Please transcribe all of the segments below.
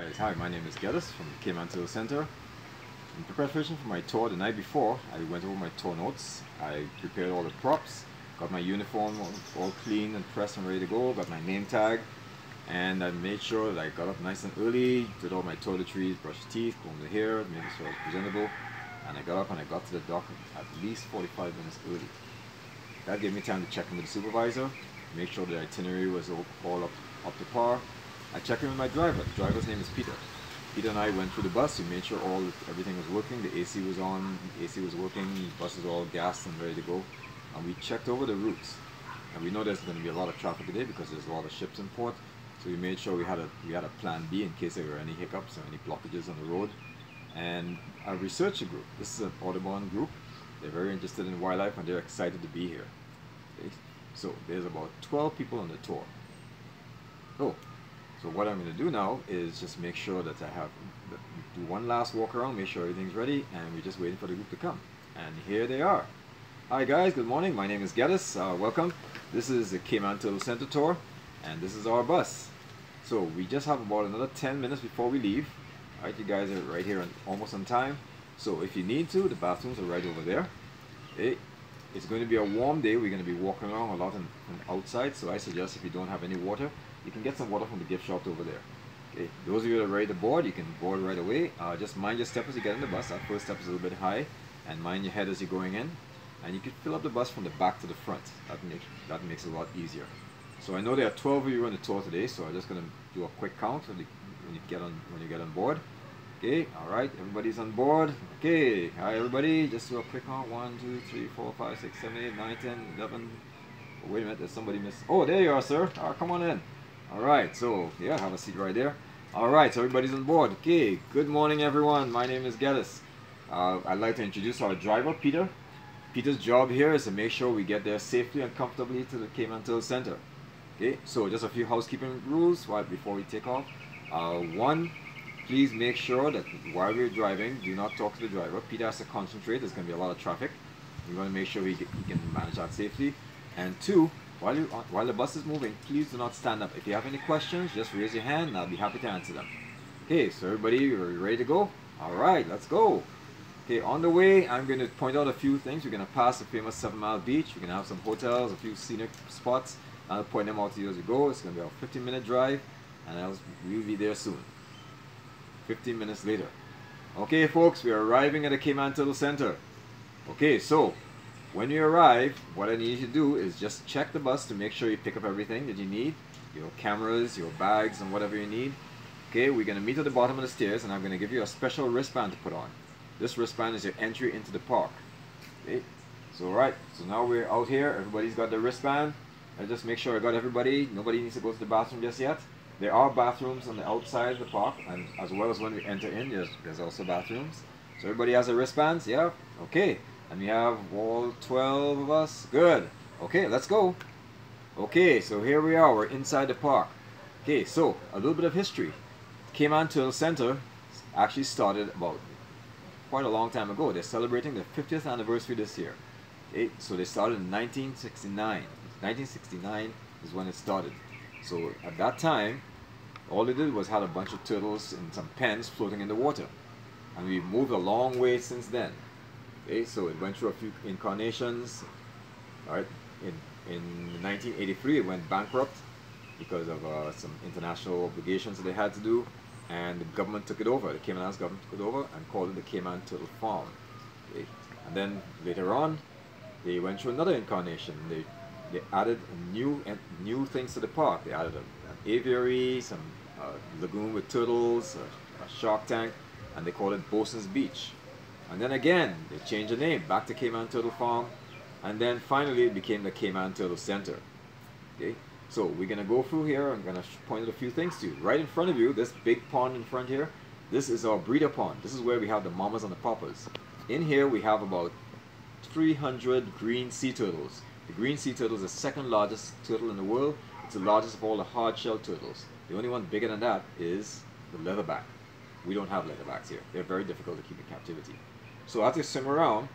Alright, hi, my name is Geddes from the Cayman Tour Center. In preparation for my tour the night before, I went over my tour notes. I prepared all the props, got my uniform all clean and pressed and ready to go, got my name tag, and I made sure that I got up nice and early, did all my toiletries, brushed teeth, combed the hair, made sure I was presentable, and I got up and I got to the dock at least 45 minutes early. That gave me time to check in with the supervisor, make sure the itinerary was all up to par. I checked in with my driver. The driver's name is Peter. Peter and I went through the bus. We made sure everything was working. The AC was on, the AC was working, the bus was all gassed and ready to go. And we checked over the routes. And we know there's going to be a lot of traffic today because there's a lot of ships in port. So we made sure we had a plan B in case there were any hiccups or any blockages on the road. And our researcher group, this is an Audubon group. They're very interested in wildlife and they're excited to be here. Okay? So there's about 12 people on the tour. So what I'm going to do now is just make sure that do one last walk around, make sure everything's ready, and we're just waiting for the group to come. And here they are. Hi guys, good morning. My name is Geddes. Welcome. This is the Cayman Tour Center tour, and this is our bus. So we just have about another 10 minutes before we leave. Alright, you guys are right here and almost on time. So if you need to, the bathrooms are right over there. Okay. It's going to be a warm day. We're going to be walking around a lot on outside, so I suggest if you don't have any water, you can get some water from the gift shop over there. Okay, those of you that are ready to board, you can board right away. Just mind your step as you get in the bus. That first step is a little bit high, and mind your head as you're going in. And you can fill up the bus from the back to the front. That makes it a lot easier. So I know there are 12 of you on the tour today, so I'm just going to do a quick count when you get on board. Okay, all right, everybody's on board. Okay, hi everybody. Just do a quick count. 1, 2, 3, 4, 5, 6, 7, 8, 9, 10, 11. Oh, wait a minute, there's somebody missed. Oh, there you are, sir. Come on in. Alright, so yeah, have a seat right there. Alright, so everybody's on board. Okay, good morning everyone. My name is Geddes. I'd like to introduce our driver, Peter. Peter's job here is to make sure we get there safely and comfortably to the Cayman Tour Center. Okay, so just a few housekeeping rules before we take off. One, please make sure that while we're driving, do not talk to the driver. Peter has to concentrate. There's going to be a lot of traffic. We want to make sure he can manage that safely. And two, while the bus is moving, please do not stand up. If you have any questions, just raise your hand and I'll be happy to answer them. Okay, so everybody, are you ready to go? Alright, let's go. Okay, on the way, I'm going to point out a few things. We're going to pass the famous 7 Mile Beach. We're going to have some hotels, a few scenic spots. I'll point them out to you as we go. It's going to be a 15-minute drive, and we'll be there soon. 15 minutes later. Okay, folks, we are arriving at the Cayman Tour Center. Okay, so when you arrive, what I need you to do is just check the bus to make sure you pick up everything that you need. Your cameras, your bags, and whatever you need. Okay, we're going to meet at the bottom of the stairs, and I'm going to give you a special wristband to put on. This wristband is your entry into the park. Okay, so right, so now we're out here. Everybody's got their wristband. I just make sure I got everybody. Nobody needs to go to the bathroom just yet. There are bathrooms on the outside of the park, and as well as when we enter in, there's also bathrooms. So everybody has their wristbands, yeah? Okay. And we have all 12 of us. Good. Okay, let's go. Okay, so here we are. We're inside the park. Okay, so a little bit of history. Cayman Tour Center actually started about quite a long time ago. They're celebrating their 50th anniversary this year. Okay, so they started in 1969. 1969 is when it started. So at that time, all they did was had a bunch of turtles in some pens floating in the water. And we've moved a long way since then. Okay, so it went through a few incarnations. All right, in 1983 it went bankrupt because of some international obligations that they had to do, and the government took it over. The Cayman Islands government took it over and called it the Cayman Turtle Farm. Okay, and then later on, they went through another incarnation. They added new things to the park. They added an aviary, some lagoon with turtles, a shark tank, and they called it Bosun's Beach. And then again, they changed the name back to Cayman Turtle Farm, and then finally it became the Cayman Turtle Center. Okay, so we're gonna go through here. I'm gonna point out a few things to you. Right in front of you, this big pond in front here, this is our breeder pond. This is where we have the mamas and the papas. In here we have about 300 green sea turtles. The green sea turtle is the second largest turtle in the world. It's the largest of all the hard-shelled turtles. The only one bigger than that is the leatherback. We don't have leatherbacks here. They're very difficult to keep in captivity. So as they swim around,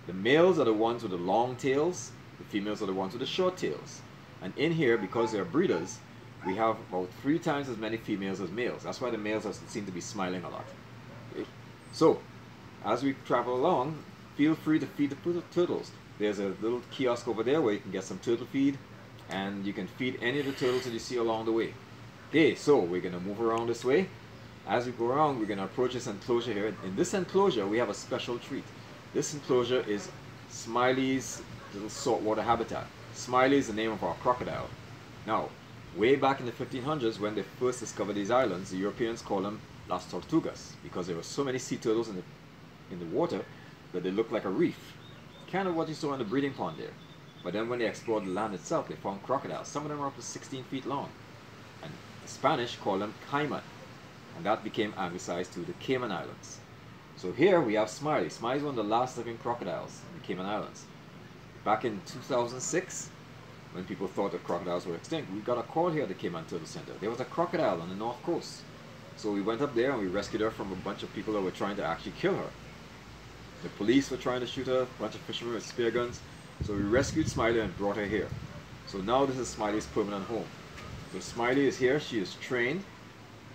the males are the ones with the long tails, the females are the ones with the short tails. And in here, because they're breeders, we have about 3 times as many females as males. That's why the males seem to be smiling a lot. Okay? So, as we travel along, feel free to feed the turtles. There's a little kiosk over there where you can get some turtle feed, and you can feed any of the turtles that you see along the way. Okay, so we're going to move around this way. As we go around, we're going to approach this enclosure here. In this enclosure, we have a special treat. This enclosure is Smiley's little saltwater habitat. Smiley is the name of our crocodile. Now, way back in the 1500s, when they first discovered these islands, the Europeans called them Las Tortugas, because there were so many sea turtles in the water that they looked like a reef. Kind of what you saw in the breeding pond there. But then when they explored the land itself, they found crocodiles. Some of them are up to 16 feet long. And the Spanish called them Cayman. And that became anglicized to the Cayman Islands. So here we have Smiley. Smiley is one of the last living crocodiles in the Cayman Islands. Back in 2006, when people thought that crocodiles were extinct, we got a call here at the Cayman Turtle Center. There was a crocodile on the north coast. So we went up there and we rescued her from a bunch of people that were trying to actually kill her. The police were trying to shoot her, a bunch of fishermen with spear guns. So we rescued Smiley and brought her here. So now this is Smiley's permanent home. So Smiley is here, she is trained.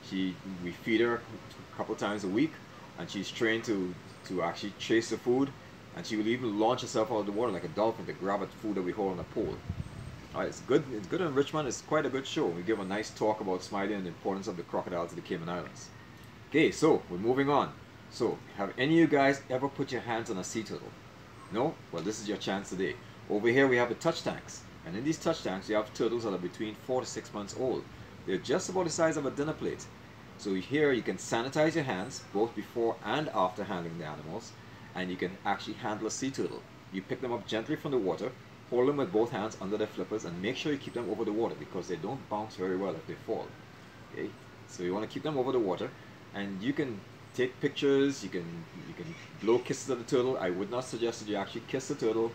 We feed her a couple times a week, and she's trained to actually chase the food, and she will even launch herself out of the water like a dolphin to grab at food that we hold on a pole. Alright, it's good enrichment. It's quite a good show. We give a nice talk about Smiley and the importance of the crocodiles of the Cayman Islands. Okay, so we're moving on. So, have any of you guys ever put your hands on a sea turtle? No? Well, this is your chance today. Over here we have the touch tanks, and in these touch tanks you have turtles that are between 4 to 6 months old. They're just about the size of a dinner plate. So here you can sanitize your hands both before and after handling the animals, and you can actually handle a sea turtle. You pick them up gently from the water, hold them with both hands under their flippers, and make sure you keep them over the water because they don't bounce very well if they fall. Okay? So you want to keep them over the water, and you can take pictures, you can blow kisses at the turtle. I would not suggest that you actually kiss the turtle,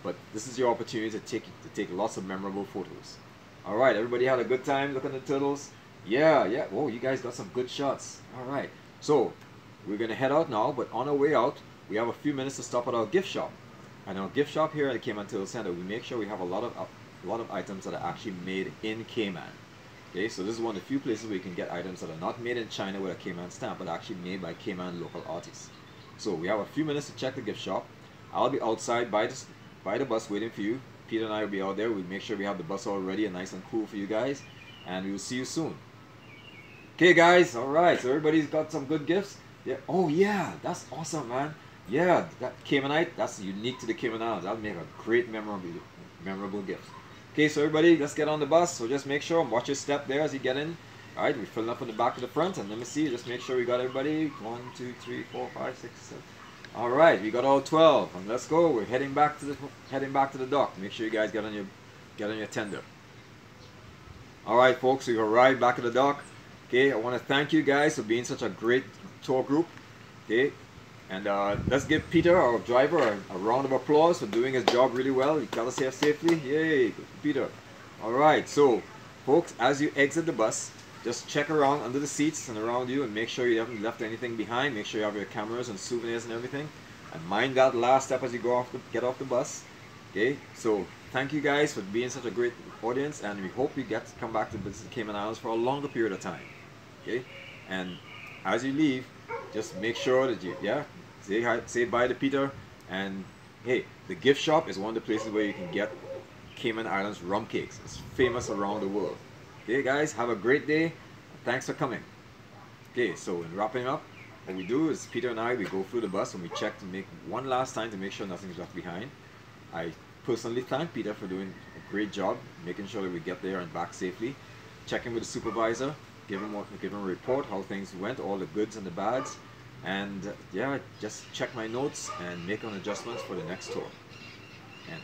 but this is your opportunity to take lots of memorable photos. Alright, everybody had a good time looking at the turtles? Yeah. Oh, you guys got some good shots. Alright, so we're going to head out now, but on our way out, we have a few minutes to stop at our gift shop. And our gift shop here at the Cayman Turtle Center, we make sure we have a lot of items that are actually made in Cayman. Okay, so this is one of the few places where you can get items that are not made in China with a Cayman stamp, but actually made by Cayman local artists. So we have a few minutes to check the gift shop. I'll be outside by the bus waiting for you. Peter and I will be out there. We'll make sure we have the bus all ready and nice and cool for you guys. And we will see you soon. Okay guys, alright, so everybody's got some good gifts? Yeah. Oh yeah, that's awesome, man. Yeah, that Caymanite, that's unique to the Cayman Islands. That'll make a great memorable gift. Okay, so everybody, let's get on the bus. So just make sure, watch your step there as you get in. Alright, we're filling up from the back to the front, and let me see, just make sure we got everybody. 1, 2, 3, 4, 5, 6, 7. Alright, we got all 12, and let's go. We're heading back to the dock. Make sure you guys get on your tender. Alright folks, we've arrived back at the dock. Okay, I want to thank you guys for being such a great tour group. Okay, and let's give Peter, our driver, a round of applause for doing his job really well. He got us here safely. Yay, Peter. Alright, so folks, as you exit the bus, just check around under the seats and around you and make sure you haven't left anything behind. Make sure you have your cameras and souvenirs and everything. And mind that last step as you get off the bus. Okay, so thank you guys for being such a great audience, and we hope you get to come back to visit the Cayman Islands for a longer period of time. Okay, and as you leave, just make sure that you say bye to Peter. And hey, the gift shop is one of the places where you can get Cayman Islands rum cakes. It's famous around the world. Okay guys, have a great day. Thanks for coming. Okay, so in wrapping up, what we do is Peter and I, we go through the bus and we check to make one last time to make sure nothing's left behind. I personally thank Peter for doing a great job making sure that we get there and back safely. Checking with the supervisor, give him a report how things went, all the goods and the bads, and yeah, just check my notes and make an adjustments for the next tour. And